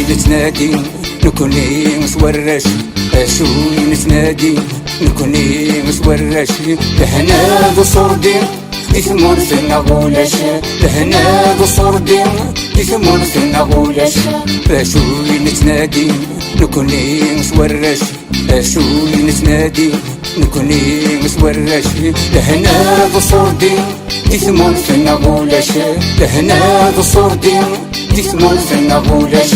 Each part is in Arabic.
نتنادي نكوني مسورش، اشوي نتنادي نكوني مسورش، لهنا ذو صردي يثمر في النغولش، لهنا ذو صردي يثمر في النغولش، اشوي نتنادي نكوني مسورش، اشوي نتنادي نكوني مسورش، لهنا ذو صردي يثمر في النغولش، لهنا ذو صردي يثمر في النغولش.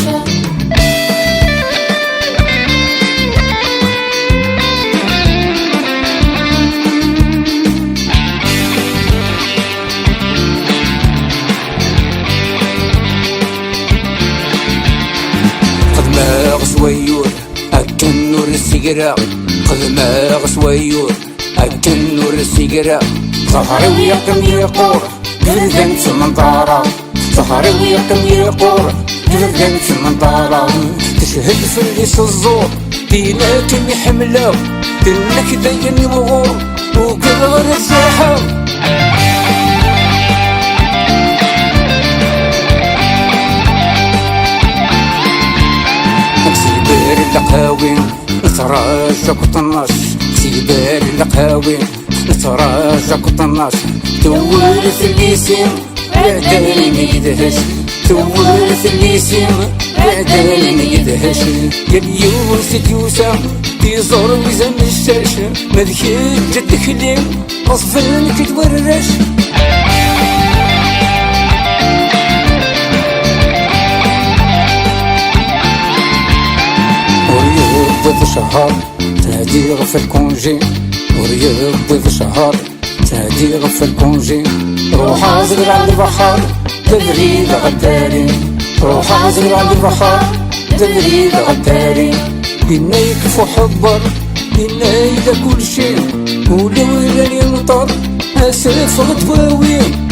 قدما غسويور أكن نور السيجرة، قدما غسويور أكن نور السيجرة، ظهري ويقم يقور جلدن في المنطارة، ظهري ويقم يقور جلدن في المنطارة، تشهد في الليس الزور ديناك محملة، دينك داين مغور وقرر الزاحة. سيبار اللقاوين نتراجع وطناش، سيبار اللقاوين نتراجع وطناش، تولث الليسين بعدين يدهش، تولث الليسين بعدين يدهش، يا اليوسف يوسف تيزور ويزن الشاش، مذكي جدك الليل غصفنك تورش. وريض شهر تهدي في الكونجي، وريض شهر تهدي في الكونجي، روح ازغر على البحر تبريد غداري، روح ازغر على البحر تبريد غداري، إنا يكفو حبر إنا إذا كل شيء ولو إلا يمطر أسرف غدواوي.